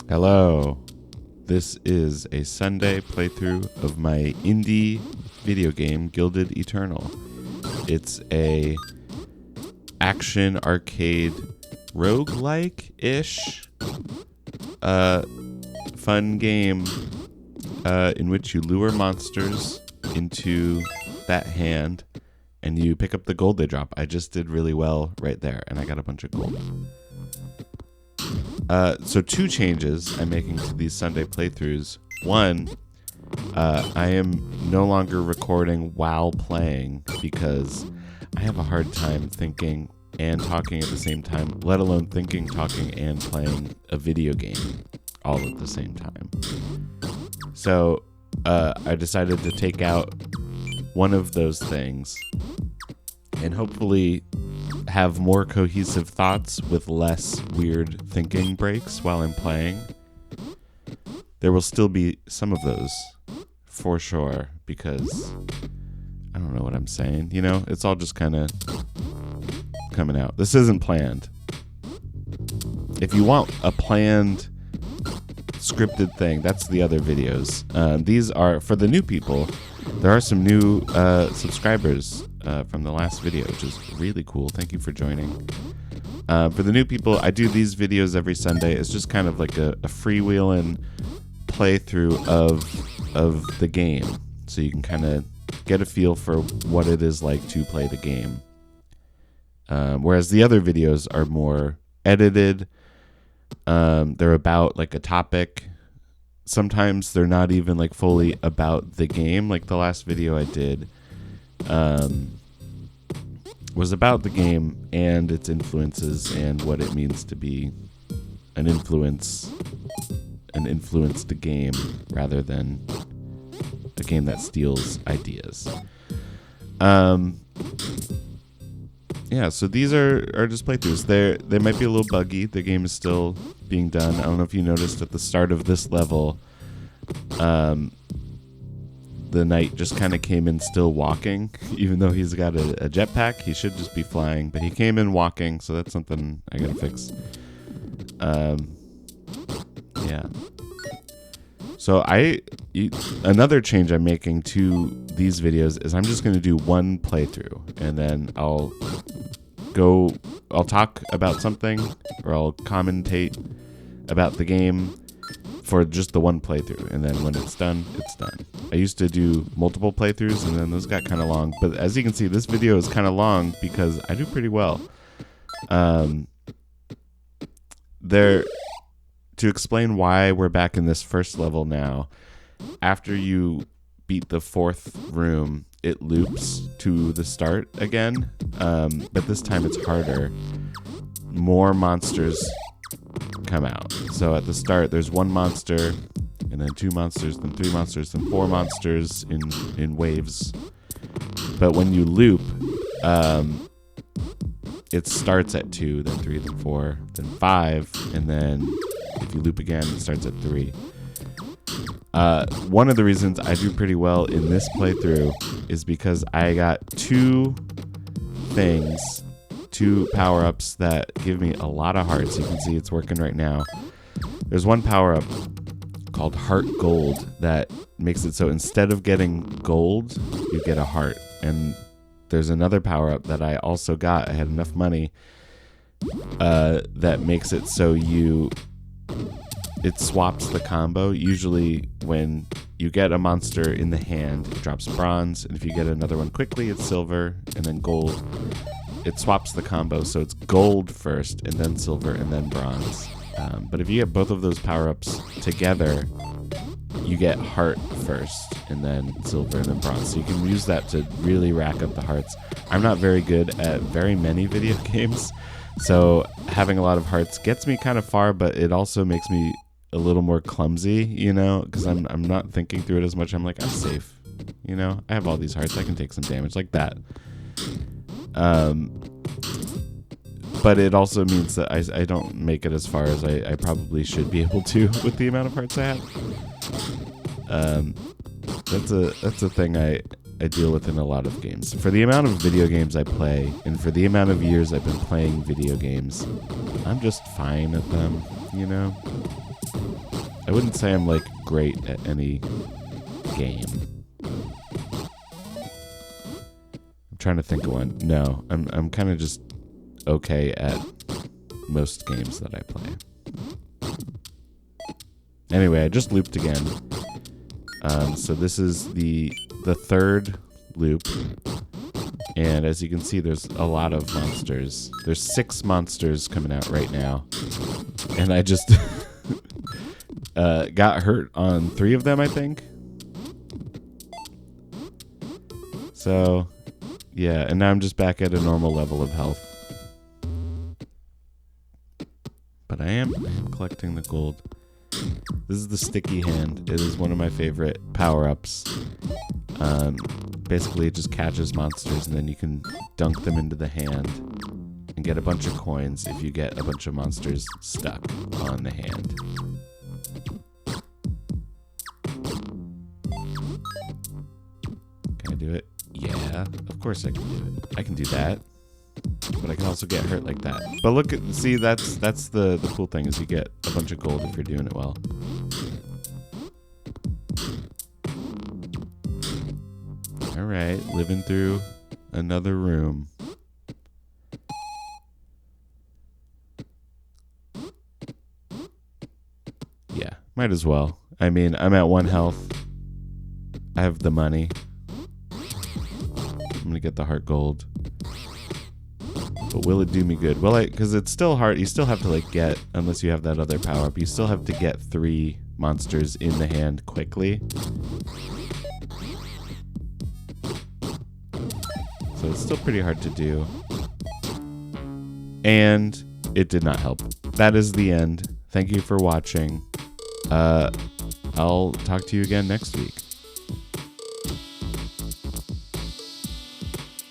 Hello. This is a Sunday playthrough of my indie video game, Gilded Eternal. It's a action arcade roguelike-ish fun game in which you lure monsters into that hand and you pick up the gold they drop. I just did really well right there, and I got a bunch of gold. So two changes I'm making to these Sunday playthroughs. One, I am no longer recording while playing because I have a hard time thinking and talking at the same time, let alone thinking, talking, and playing a video game all at the same time. So I decided to take out one of those things and hopefully have more cohesive thoughts with less weird thinking breaks while I'm playing. There will still be some of those, for sure, because I don't know what I'm saying. You know, it's all just kind of coming out. This isn't planned. If you want a planned, scripted thing, that's the other videos. These are, for the new people, there are some new subscribers from the last video, which is really cool. Thank you for joining. For the new people, I do these videos every Sunday. It's just kind of like a freewheeling playthrough of the game, so you can kind of get a feel for what it is like to play the game. Whereas the other videos are more edited. They're about like a topic. Sometimes they're not even like fully about the game. Like the last video I did was about the game and its influences and what it means to be an influenced game rather than a game that steals ideas. Yeah, so these are just playthroughs. They might be a little buggy. The game is still being done. I don't know if you noticed at the start of this level, the knight just kind of came in still walking. Even though he's got a jetpack, he should just be flying. But he came in walking, so that's something I gotta fix. Yeah. So another change I'm making to these videos is I'm just going to do one playthrough, and then I'll talk about something, or I'll commentate about the game for just the one playthrough, and then when it's done, it's done. I used to do multiple playthroughs, and then those got kind of long, but as you can see, this video is kind of long because I do pretty well. To explain why we're back in this first level now, after you beat the fourth room, it loops to the start again, but this time it's harder. More monsters come out. So at the start, there's one monster, and then two monsters, then three monsters, then four monsters in waves. But when you loop, it starts at 2, then 3, then 4, then 5, and then if you loop again, it starts at 3. One of the reasons I do pretty well in this playthrough is because I got two power-ups that give me a lot of hearts. You can see it's working right now. There's one power-up called Heart Gold that makes it so instead of getting gold, you get a heart. And there's another power-up that I also got. I had enough money that makes it so it swaps the combo. Usually when you get a monster in the hand, it drops bronze, and if you get another one quickly, it's silver, and then gold. It swaps the combo, so it's gold first, and then silver, and then bronze. But if you get both of those power-ups together, you get heart first, and then silver, and then bronze. So you can use that to really rack up the hearts. I'm not very good at very many video games, so having a lot of hearts gets me kind of far, but it also makes me a little more clumsy, you know, because I'm not thinking through it as much. I'm like, I'm safe, you know, I have all these hearts, I can take some damage like that. But it also means that I don't make it as far as I probably should be able to with the amount of hearts I have. That's a thing I deal with in a lot of games. For the amount of video games I play, and for the amount of years I've been playing video games, I'm just fine at them, you know? I wouldn't say I'm like great at any game. I'm trying to think of one. No, I'm kind of just okay at most games that I play. Anyway, I just looped again. So this is the third loop. And as you can see, there's a lot of monsters. There's 6 monsters coming out right now. And I just got hurt on 3 of them, I think. So, yeah, and now I'm just back at a normal level of health. But I am collecting the gold. This is the sticky hand. It is one of my favorite power-ups. Basically, it just catches monsters, and then you can dunk them into the hand and get a bunch of coins if you get a bunch of monsters stuck on the hand. Can I do it? Yeah, of course I can do it. I can do that. But I can also get hurt like that. But look at, see, that's the cool thing, is you get a bunch of gold if you're doing it well. Alright, living through another room. Yeah, might as well. I mean, I'm at 1 health. I have the money. I'm gonna get the heart gold. But will it do me good? Well, because it's still hard. You still have to like get, unless you have that other power up, you still have to get 3 monsters in the hand quickly. So it's still pretty hard to do. And it did not help. That is the end. Thank you for watching. I'll talk to you again next week.